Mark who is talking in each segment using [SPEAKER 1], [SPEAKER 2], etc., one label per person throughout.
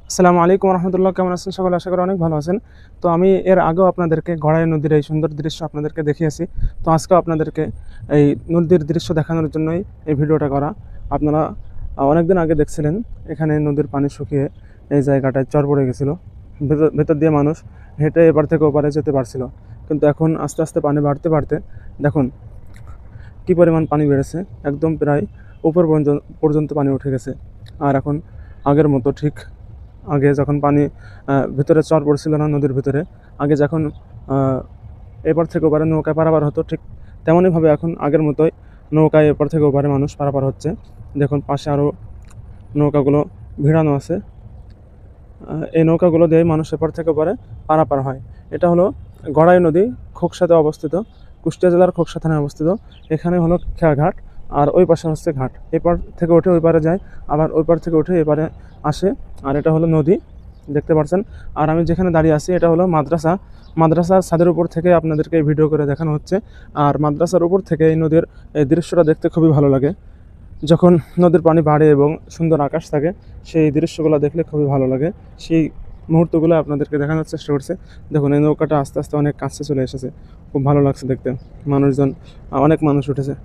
[SPEAKER 1] আসসালামু আলাইকুম রহমতুল্লাহ, কেমন আছেন সকলে? আশা করি অনেক ভালো আছেন। তো আমি এর আগেও আপনাদেরকে গড়াই নদীর এই সুন্দর দৃশ্য আপনাদেরকে দেখিয়েছি। তো আজকেও আপনাদেরকে এই নদীর দৃশ্য দেখানোর জন্যই এই ভিডিওটা করা। আপনারা অনেকদিন আগে দেখছিলেন এখানে নদীর পানি শুকিয়ে এই জায়গাটায় চর পড়ে গেছিলো। ভেতর ভেতর দিয়ে মানুষ হেঁটে এপার থেকে ওপারে যেতে পারছিল, কিন্তু এখন আস্তে আস্তে পানি বাড়তে বাড়তে দেখুন কী পরিমাণ পানি বেড়েছে। একদম প্রায় উপর পর্যন্ত পানি উঠে গেছে। আর এখন আগের মতো ঠিক আগে যখন পানি ভিতরে চর পড়ছিল না নদীর ভিতরে, আগে যখন এপার থেকে ওপারে নৌকায় পারাপার হতো, ঠিক তেমনইভাবে এখন আগের মতোই নৌকায় এপার থেকে ওপারে মানুষ পারাপার হচ্ছে। দেখুন পাশে আরও নৌকাগুলো ভিড়ানো আছে। এই নৌকাগুলো দিয়ে মানুষ এপার থেকে ওপারে পারাপার হয়। এটা হলো গড়াই নদী, খোকসাতে অবস্থিত, কুষ্টিয়া জেলার খোকসা থানায় অবস্থিত। এখানে হলো খেয়াঘাট, আর ওই পাশে হচ্ছে ঘাট। এপার থেকে উঠে ওই পারে যায়, আবার ওই পার থেকে উঠে এপারে আসে। আর এটা হলো নদী, দেখতে পাচ্ছেন। আর আমি যেখানে দাঁড়িয়ে আছি এটা হলো মাদ্রাসা। মাদ্রাসার ছাদের উপর থেকে আপনাদেরকে এই ভিডিও করে দেখানো হচ্ছে। আর মাদ্রাসার উপর থেকে এই নদীর এই দৃশ্যটা দেখতে খুবই ভালো লাগে। যখন নদীর পানি বাড়ে এবং সুন্দর আকাশ থাকে, সেই দৃশ্যগুলো দেখলে খুবই ভালো লাগে। সেই মুহূর্তগুলো আপনাদেরকে দেখানোর চেষ্টা করছে। দেখুন এই নৌকাটা আস্তে আস্তে অনেক কাছে চলে এসেছে, খুব ভালো লাগছে দেখতে। মানুষজন, অনেক মানুষ উঠেছে।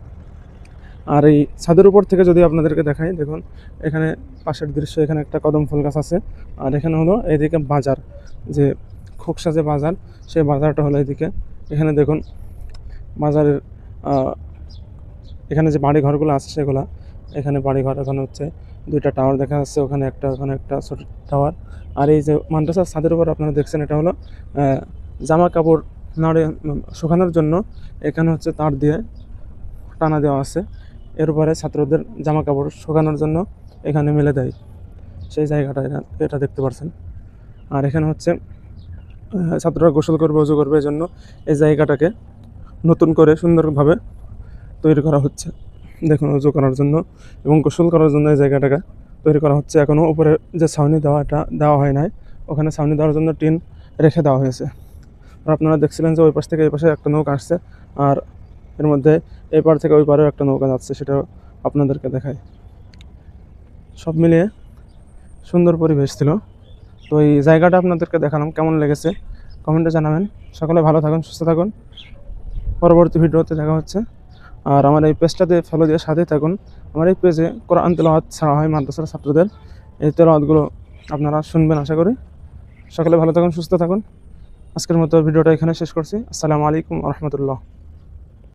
[SPEAKER 1] আর এই ছাদের উপর থেকে যদি আপনাদেরকে দেখাই, দেখুন এখানে পাশের দৃশ্য, এখানে একটা কদম ফুল গাছ আছে। আর এখানে হলো এইদিকে বাজার, যে খোকসা যে বাজার, সেই বাজারটা হলো এদিকে। এখানে দেখুন বাজারের এখানে যে বাড়ি ঘরগুলো আছে সেগুলো, এখানে বাড়িঘর, এখানে হচ্ছে দুইটা টাওয়ার দেখা যাচ্ছে, ওখানে একটা ছোট টাওয়ার। আর এই যে মাদ্রাসার ছাদের উপর আপনারা দেখছেন, এটা হলো জামা কাপড় নাড়ে শুকানোর জন্য। এখানে হচ্ছে তার দিয়ে টানা দেওয়া আছে। এর উপরে ছাত্রদের জামা কাপড় শুকানোর জন্য এখানে মেলে দেয়, সেই জায়গাটা এটা দেখতে পাচ্ছেন। আর এখানে হচ্ছে ছাত্ররা গোসল করবে, উজু করবে, এই জন্য এই জায়গাটাকে নতুন করে সুন্দরভাবে তৈরি করা হচ্ছে। দেখুন উজু করার জন্য এবং গোসল করার জন্য এই জায়গাটাকে তৈরি করা হচ্ছে। এখনও উপরে যে ছাউনি দেওয়া, এটা দেওয়া হয় নাই। ওখানে ছাউনি দেওয়ার জন্য টিন রেখে দেওয়া হয়েছে। আর আপনারা দেখছিলেন যে ওই পাশ থেকে এই পাশে একটা নৌকা আসছে, আর এর মধ্যে এই পার থেকে ওই পারেও একটা নৌকা যাচ্ছে, সেটাও আপনাদেরকে দেখায়। সব মিলিয়ে সুন্দর পরিবেশ ছিল। তো এই জায়গাটা আপনাদেরকে দেখালাম, কেমন লেগেছে কমেন্টে জানাবেন। সকলে ভালো থাকুন, সুস্থ থাকুন। পরবর্তী ভিডিওতে দেখা হচ্ছে। আর আমার এই পেজটাতে ফলো দিয়ে সাথেই থাকুন। আমার এই পেজে কোরআন তেলাওয়াত ছাড়া হয় মাদ্রাসার ছাত্রদের। এই তেলাওয়াতগুলো আপনারা শুনবেন আশা করি। সকলে ভালো থাকুন, সুস্থ থাকুন। আজকের মতো ভিডিওটা এখানে শেষ করছি। আসসালামু আলাইকুম রহমতুল্লাহ।